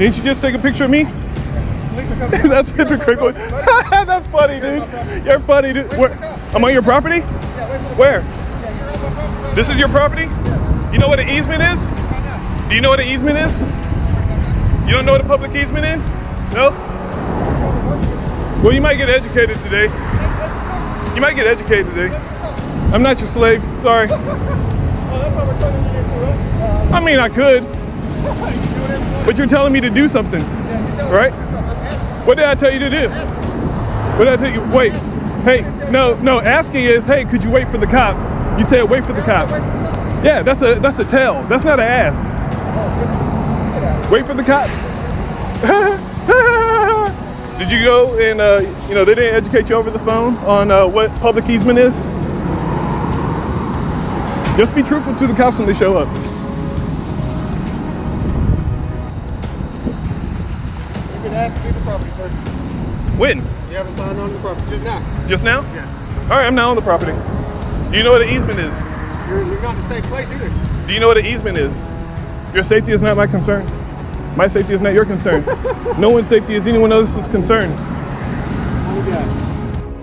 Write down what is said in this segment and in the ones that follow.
Didn't you just take a picture of me? That's hypocritical. That's funny, dude. You're funny, dude. Where? I'm on your property? Where? This is your property? You know what an easement is? Do you know what an easement is? You don't know what a public easement is? No? Well, you might get educated today. You might get educated today. I'm not your slave. Sorry. I mean, I could. But you're telling me to do something, right? What did I tell you to do? What did I tell you? Wait. Hey, no. Asking is, hey, could you wait for the cops? You said wait for the cops. Yeah, that's a tell. That's not an ask. Wait for the cops. Did you go and they didn't educate you over the phone on what public easement is? Just be truthful to the cops when they show up. You can ask to leave the property, sir. When? You haven't signed on the property just now. Just now? Yeah. All right, I'm now on the property. Do you know what an easement is? You're not in the same place either. Do you know what an easement is? Your safety is not my concern. My safety is not your concern. No one's safety is anyone else's concerns.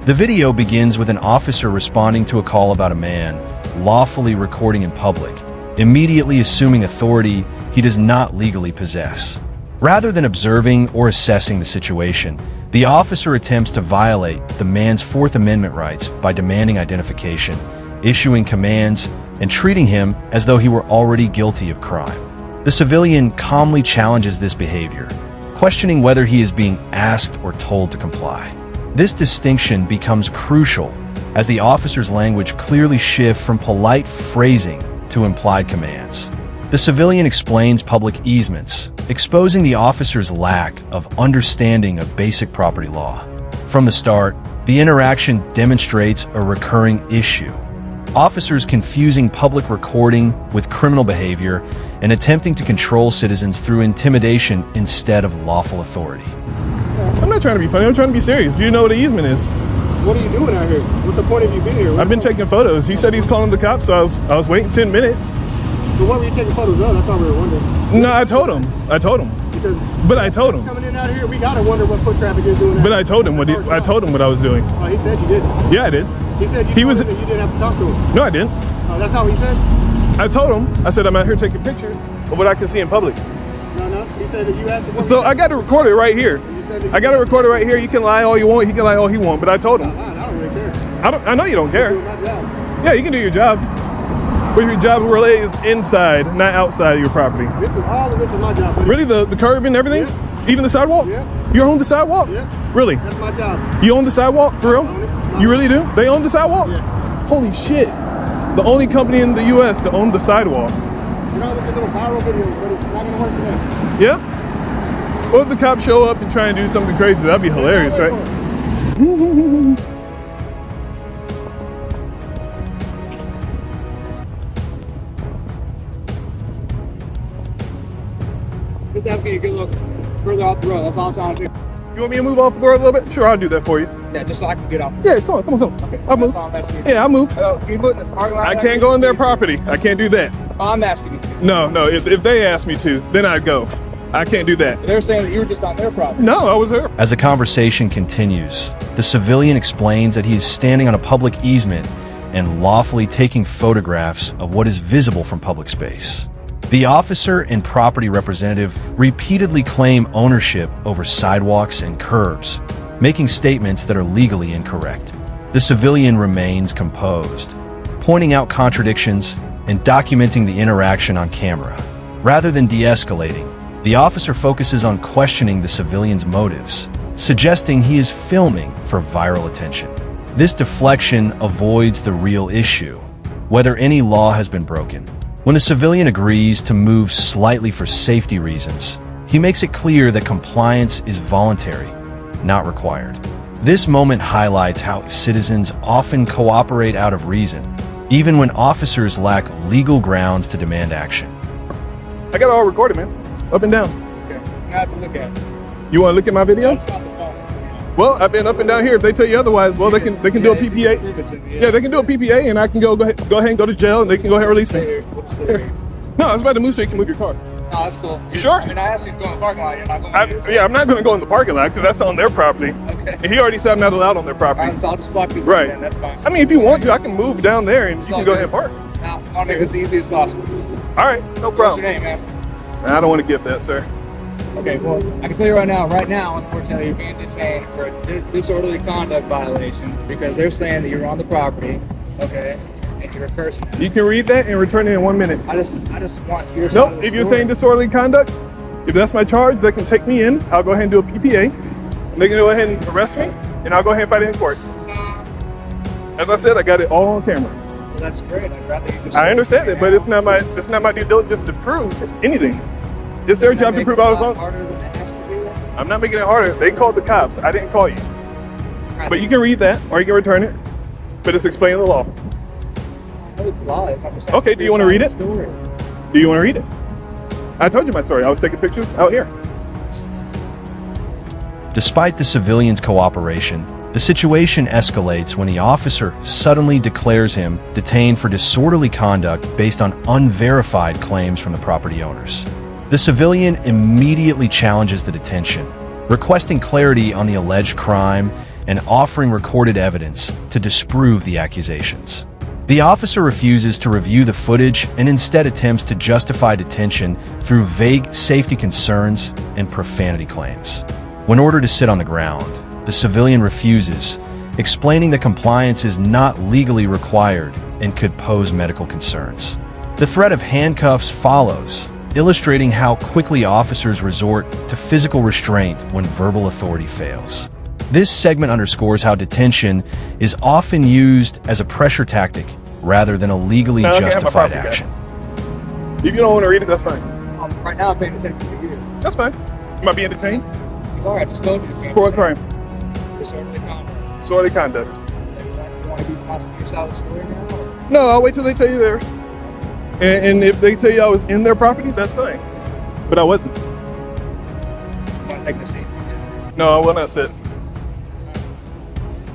The video begins with an officer responding to a call about a man lawfully recording in public, immediately assuming authority he does not legally possess. Rather than observing or assessing the situation, the officer attempts to violate the man's Fourth Amendment rights by demanding identification, issuing commands, and treating him as though he were already guilty of crime. The civilian calmly challenges this behavior, questioning whether he is being asked or told to comply. This distinction becomes crucial as the officer's language clearly shifts from polite phrasing to implied commands. The civilian explains public easements, exposing the officer's lack of understanding of basic property law. From the start, the interaction demonstrates a recurring issue. Officers confusing public recording with criminal behavior and attempting to control citizens through intimidation instead of lawful authority. I'm not trying to be funny, I'm trying to be serious. Do you know what an easement is? What are you doing out here? What's the point of you being here? I've been taking photos. He said he's calling the cops, so I was waiting 10 minutes. So what were you taking photos of? That's what we were wondering. No, I told him. But I told him. Coming in out of here, we gotta wonder what foot traffic is doing. But I told him what I was doing. Oh, he said you didn't. Yeah, I did. He said you didn't have to talk to him. No, I didn't. Oh, that's not what you said? I told him. I said I'm out here taking pictures of what I can see in public. No. He said that you asked him. So I got to record it right here. I got to record it right here. You can lie all you want. He can lie all he wants. But I told him. I don't really care. I know you don't care. I'm doing my job. Yeah, you can do your job. But your job relays inside, not outside of your property. All of this is my job. Buddy. Really? The curb and everything? Yeah. Even the sidewalk? Yeah. You own the sidewalk? Yeah. Really? That's my job. You own the sidewalk? For real? Own it. You really do? They own the sidewalk? Yeah. Holy shit. The only company in the US to own the sidewalk. You know, look at little viral videos, but it's not gonna work today. Yeah? What if the cops show up and try and do something crazy? That'd be hilarious, right? Just asking you to look further out the road. That's all I'm trying to do. You want me to move off the road a little bit? Sure, I'll do that for you. Yeah, just so I can get off. Yeah, come on. Okay, I'll move. that's all I'm asking you. Yeah, I'll move. Can you put in the parking lot? I can't go in their property. I can't do that. I'm asking you to. No. If they ask me to, then I'd go. I can't do that. They're saying that you were just on their property. No, I was there. As the conversation continues, the civilian explains that he is standing on a public easement and lawfully taking photographs of what is visible from public space. The officer and property representative repeatedly claim ownership over sidewalks and curbs, making statements that are legally incorrect. The civilian remains composed, pointing out contradictions and documenting the interaction on camera. Rather than de-escalating, the officer focuses on questioning the civilian's motives, suggesting he is filming for viral attention. This deflection avoids the real issue, whether any law has been broken. When the civilian agrees to move slightly for safety reasons, he makes it clear that compliance is voluntary, not required. This moment highlights how citizens often cooperate out of reason, even when officers lack legal grounds to demand action. I got it all recorded, man. Up and down. Okay. Now to look at. You want to look at my video? Just got the phone. Well, I've been up and down here. If they tell you otherwise, well, they can do a PPA. Yeah, they can do a PPA, and I can go ahead and go to jail, and they can go ahead and release me. No, I was about to move so you can move your car. No, that's cool. You sure? I mean, I asked you to go in the parking lot. You're not going to Yeah, I'm not going to go in the parking lot because that's on their property. Okay. And he already said I'm not allowed on their property. Alright, so I'll just block this Right. in. That's fine. I mean, if you want to, I can move down there and you can go ahead and park. Now, I'll make this as easy as possible. All right, no What's problem. your name, man? I don't want to give that, sir. Okay, well, I can tell you right now, unfortunately, you're being detained for a disorderly conduct violation because they're saying that you're on the property, okay, and you're a person. You can read that and return it in 1 minute. I just want your side Nope, of the if you're story. saying disorderly conduct, if that's my charge, they can take me in. I'll go ahead and do a PPA. They can go ahead and arrest me, and I'll go ahead and fight it in court. As I said, I got it all on camera. Well, that's great. I'd rather you just. I understand it, but it's not my due diligence to prove anything. It's their job to prove I was on. Harder than it has to be. I'm not making it harder. They called the cops. I didn't call you. But you can read that, or you can return it. But it's explaining the law. I know the law is. I'm just Okay, do you want to read it? Story. Do you want to read it? I told you my story. I was taking pictures out here. Despite the civilian's cooperation, the situation escalates when the officer suddenly declares him detained for disorderly conduct based on unverified claims from the property owners. The civilian immediately challenges the detention, requesting clarity on the alleged crime and offering recorded evidence to disprove the accusations. The officer refuses to review the footage and instead attempts to justify detention through vague safety concerns and profanity claims. When ordered to sit on the ground, the civilian refuses, explaining that compliance is not legally required and could pose medical concerns. The threat of handcuffs follows, illustrating how quickly officers resort to physical restraint when verbal authority fails. This segment underscores how detention is often used as a pressure tactic rather than a legally justified action. If you don't want to read it, that's fine. Right now, I'm paying attention to you. That's fine. Am I being detained? You are. I just told you. For what crime? Disorderly conduct. Disorderly conduct. You want to be prosecuting your side of the story now? Or? No, I'll wait till they tell you theirs. And if they tell you I was in their property, that's fine. But I wasn't. You want to take the seat? No, I will not sit.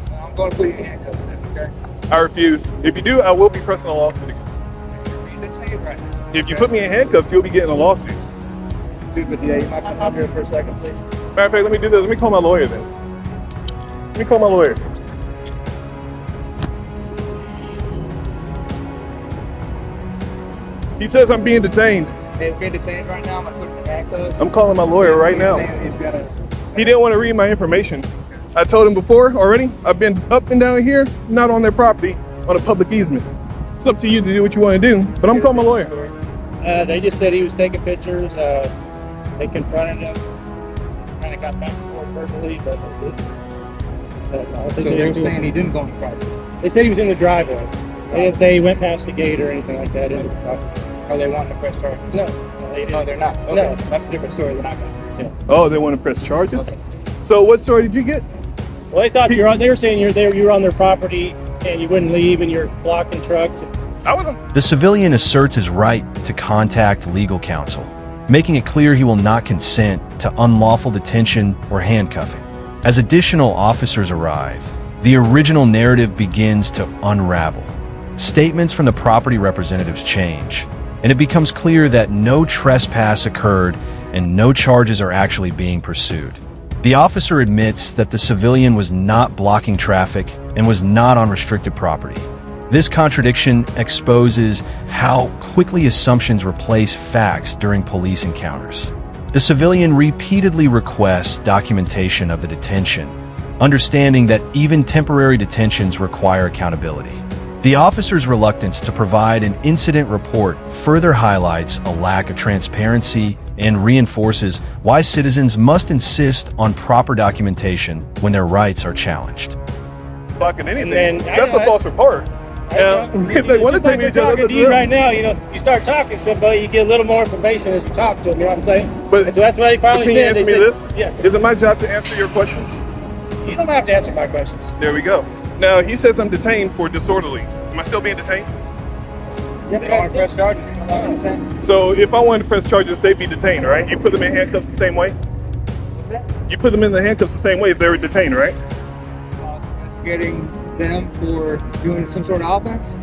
Well, I'm going to put you in handcuffs then, okay? I refuse. If you do, I will be pressing a lawsuit against you. You're being detained right now. If you put me in handcuffs, you'll be getting a lawsuit. 258. You might come up here for a second, please. Matter of fact, let me do this. Let me call my lawyer then. Let me call my lawyer. He says I'm being detained. Hey, we're being detained right now. I'm going to put him in handcuffs. I'm calling my lawyer right now. He's got a... He didn't want to read my information. I told him before already. I've been up and down here, not on their property, on a public easement. It's up to you to do what you want to do, but I'm calling my lawyer. They just said he was taking pictures. They confronted him. Kind of got back and forth verbally, but I don't So think they they were saying he didn't go on the property. They said he was in the driveway. They didn't say he went past the gate or anything like that into the property. Are they wanting to press charges? No, they didn't. No, they're not. Okay. No. That's a different story than I got. Oh, they want to press charges? Okay. So what story did you get? Well, they thought you were. They were saying you were on their property and you wouldn't leave and you're blocking trucks. I wasn't. The civilian asserts his right to contact legal counsel, making it clear he will not consent to unlawful detention or handcuffing. As additional officers arrive, the original narrative begins to unravel. Statements from the property representatives change, and it becomes clear that no trespass occurred and no charges are actually being pursued. The officer admits that the civilian was not blocking traffic and was not on restricted property. This contradiction exposes how quickly assumptions replace facts during police encounters. The civilian repeatedly requests documentation of the detention, understanding that even temporary detentions require accountability. The officer's reluctance to provide an incident report further highlights a lack of transparency and reinforces why citizens must insist on proper documentation when their rights are challenged. Blocking anything. And then, That's a false report. If they want to take me to jail, talking to you right now, you start talking to somebody, you get a little more information as you talk to them. You know what I'm saying? But and so that's what they finally can you said. answer me this? Yeah. Is it my job to answer your questions? You don't have to answer my questions. There we go. Now, he says I'm detained for disorderly. Am I still being detained? You They want to press charges. You're not going to detain. So if I wanted to press charges, they'd be detained, right? You put them in handcuffs the same way? What's that? You put them in the handcuffs the same way if they were detained, right? I was investigating them for doing some sort of offense,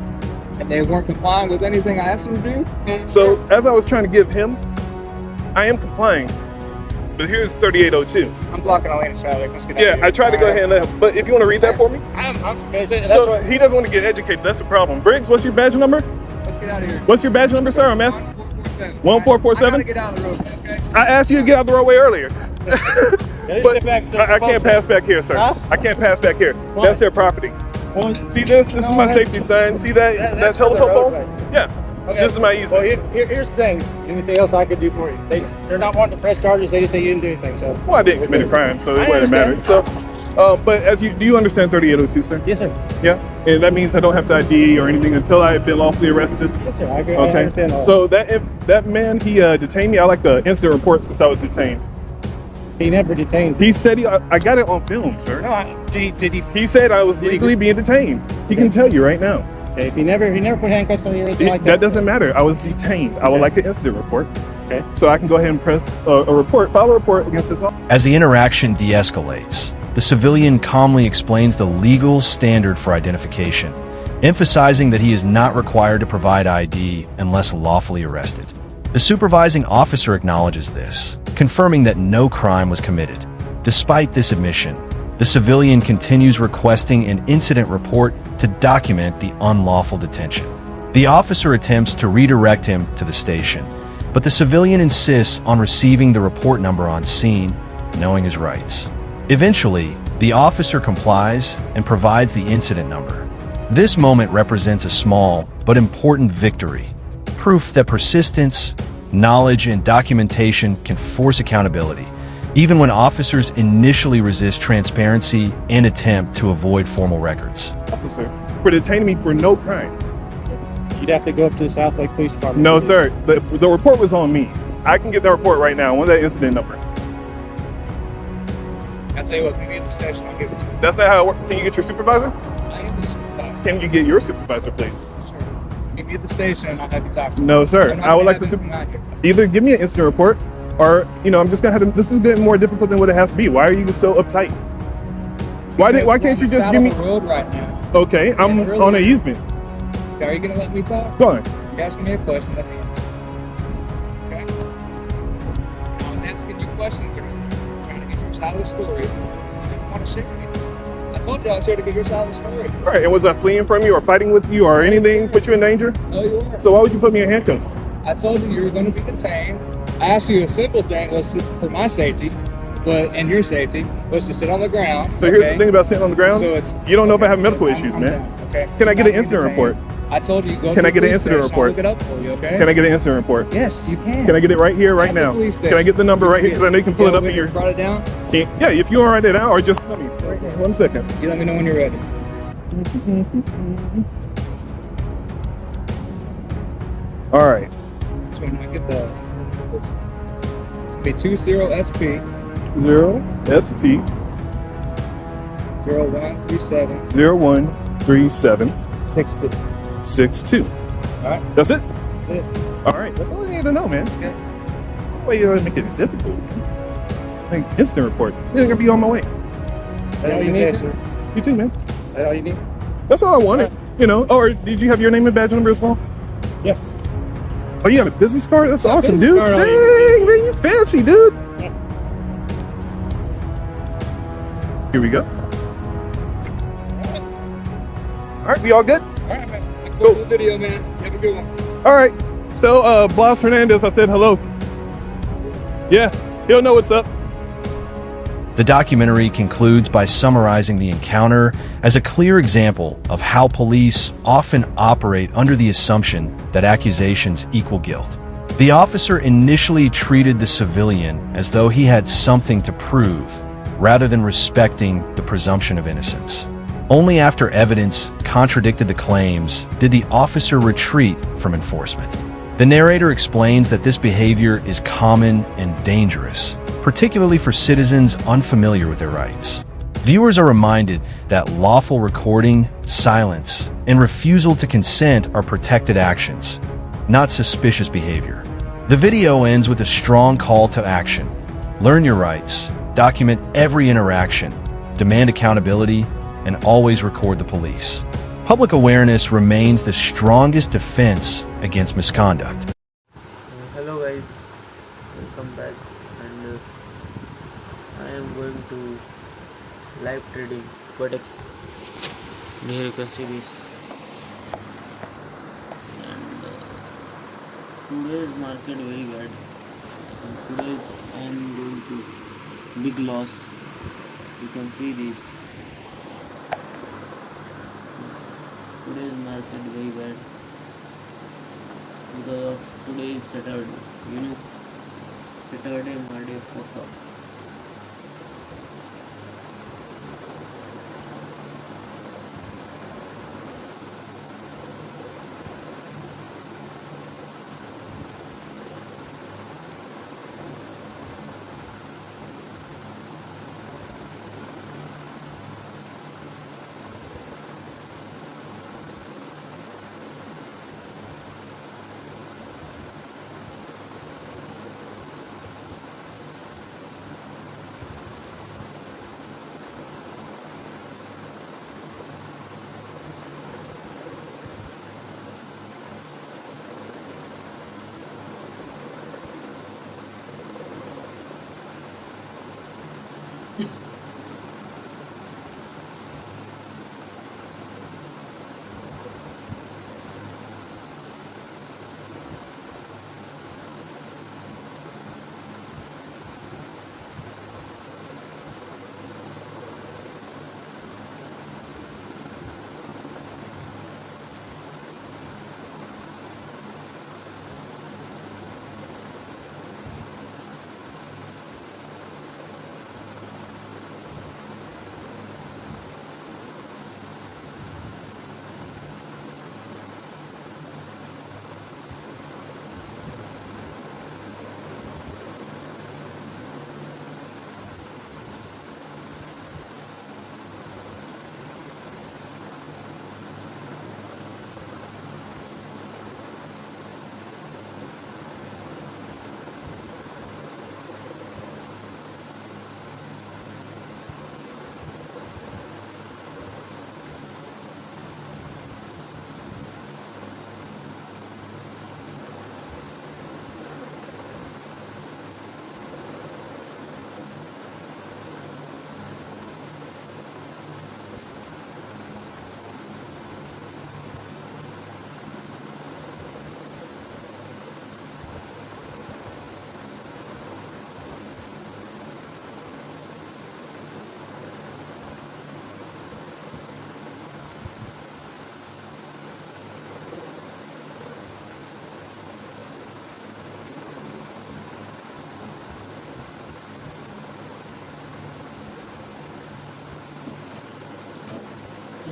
and they weren't complying with anything I asked them to do. So as I was trying to give him I am complying. But here's 3802. I'm blocking all lane of traffic. Let's get out of Yeah, here. I tried to go ahead and let him, but if you want to read that for me? I'm So he doesn't want to get educated, that's the problem. Briggs, what's your badge number? Let's get out of here. What's your badge number, sir? I'm asking. 1447. 1447? I gotta get out of the road, okay? I asked you to get out of the roadway earlier. But sit back, sir. I can't pass back here, sir. Huh? I can't pass back here. Why? That's their property. See this? This is my safety sign. See that That's for the telephone pole? roadway. Yeah. Okay. This is my Well, easement. here's the thing. Anything else I could do for you? They're not wanting to press charges. They just say you didn't do anything. So. Well, I didn't commit a crime, so it I wouldn't matter. understand. So, but do you understand 3802, sir? Yes, sir. Yeah. And that means I don't have to ID or anything until I've been lawfully arrested. Yes, sir. I agree. I Okay. understand all. So that man, he detained me. I like the incident report since I was detained. He never detained. He said I got it on film, sir. No, did he? He said I was legally being detained. He can tell you right now. Okay. If he never put handcuffs on you or anything like that. That doesn't matter. I was detained. I would Okay. like the incident report. Okay. So I can go ahead and press file a report against this officer. As the interaction de-escalates, the civilian calmly explains the legal standard for identification, emphasizing that he is not required to provide ID unless lawfully arrested. The supervising officer acknowledges this, confirming that no crime was committed. Despite this admission, the civilian continues requesting an incident report to document the unlawful detention. The officer attempts to redirect him to the station, but the civilian insists on receiving the report number on scene, knowing his rights. Eventually, the officer complies and provides the incident number. This moment represents a small but important victory, proof that persistence, knowledge, and documentation can force accountability, even when officers initially resist transparency and attempt to avoid formal records. Officer for detaining me for no crime. You'd have to go up to the South Lake Police Department. No, sir. The report was on me. I can get that report right now. What's that incident number? I'll tell you what, meet me at the station. I'll give it to you. That's not how it works. Can you get your supervisor? I am the supervisor. Can you get your supervisor, please? Sure. Meet me at the station and I'll have you talk to No, sir. I'm not I would gonna like to have anything out here. either give me an incident report, or I'm just gonna have to. This is getting more difficult than what it has to be. Why are you so uptight? Why Because can't we're you on just the give me? side of the road right now. Okay, I'm Yeah, really. on an easement. Are you gonna let me talk? Go on. You're asking me a question, let me answer. Okay? I was asking you questions earlier, trying to get your side of the story. You didn't want to share anything. I told you I was here to get your side of the story. All right. And was I fleeing from you or fighting with you or anything put you in danger? No, you weren't. So why would you put me in handcuffs? I told you you were going to be detained. I asked you a simple thing was for my safety, and your safety was to sit on the ground. So here's the thing about sitting on the ground. So it's You don't know if I have medical issues, I'm man. down, okay? Can I get You're an not incident being report? detained. I told you go. Can to I the get an police incident station. I'll report? look it up for you, okay? Can I get an incident report? Yes, you can. Can I get it right here, right At the now? police Can I get the number right here? Because I know you can pull it up in here. your. Brought it down. Yeah, if you want to write it down, or just tell me. Right here. 1 second. You let me know when you're ready. All right. So when I get the it's gonna be 20SP 0SP 0137 0137 62. 62. All right, That's it. that's it. All right. That's all I need to know, man. Okay. Why you gotta make it difficult? Like incident report. You're gonna be on my way. That all you need, sir? You too, man. That all you need? That's all I wanted. Or did you have your name and badge number as well? Yeah. Oh, you got a business card? That's awesome, business dude. card, all Dang, you man, you fancy, dude. Here we go. All right, we all good? All right, man. Go. Go to the video, man. Have a good one. All right. So, Blas Hernandez, I said hello. Yeah, he'll know what's up. The documentary concludes by summarizing the encounter as a clear example of how police often operate under the assumption that accusations equal guilt. The officer initially treated the civilian as though he had something to prove, rather than respecting the presumption of innocence. Only after evidence contradicted the claims did the officer retreat from enforcement. The narrator explains that this behavior is common and dangerous, particularly for citizens unfamiliar with their rights. Viewers are reminded that lawful recording, silence, and refusal to consent are protected actions, not suspicious behavior. The video ends with a strong call to action. Learn your rights, document every interaction, demand accountability, and always record the police. Public awareness remains the strongest defense against misconduct. Hello guys, welcome I am going to live trading Codex. And here you can see this. And today's market very bad. And today's I am going to big loss. You can see this. Today's market very bad because of today is Saturday. You know, Saturday, Monday, fuck up.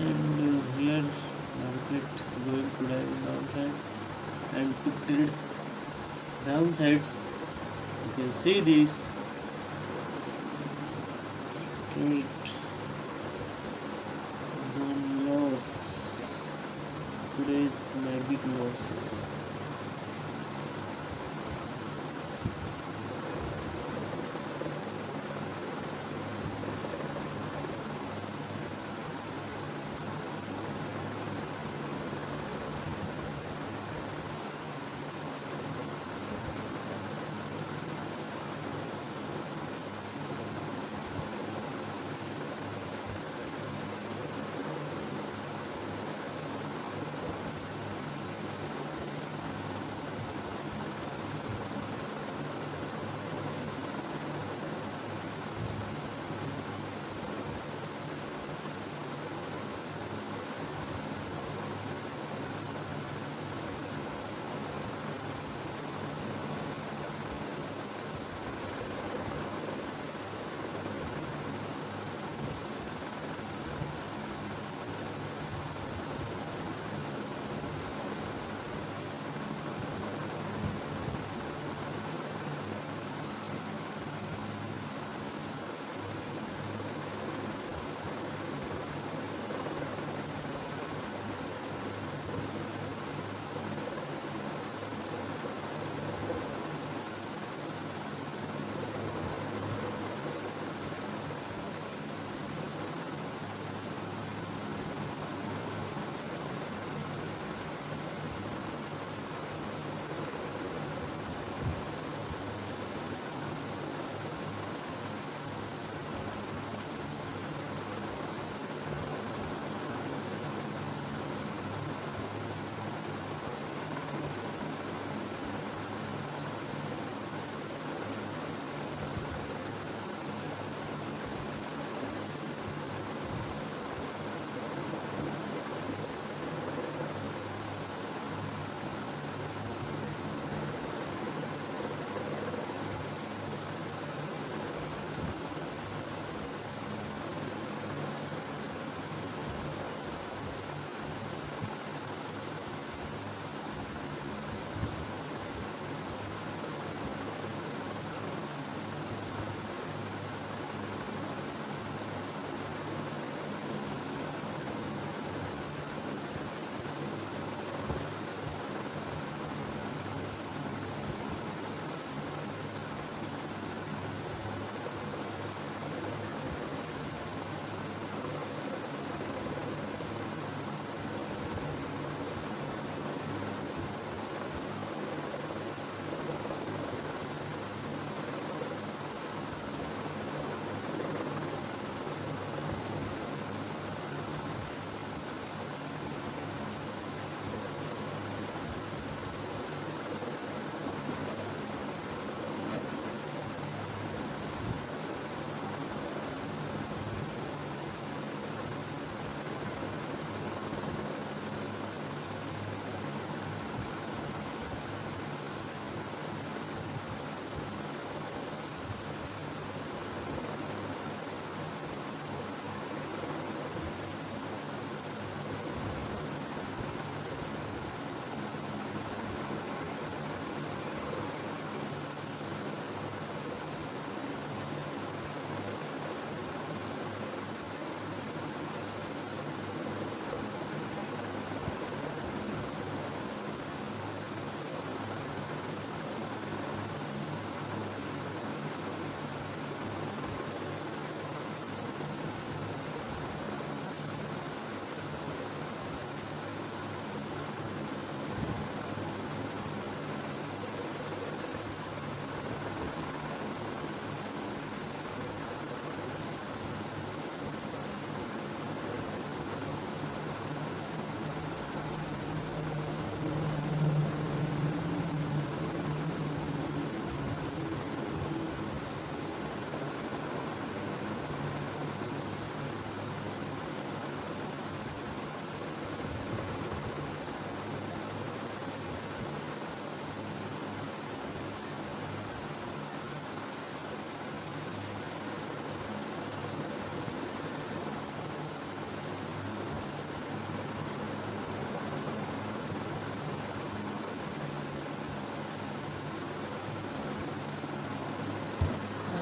And here market going to dive downside and to trade downsides. You can see this trade one loss. Today is my big loss.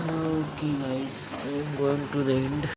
Okay guys, I'm going to the end.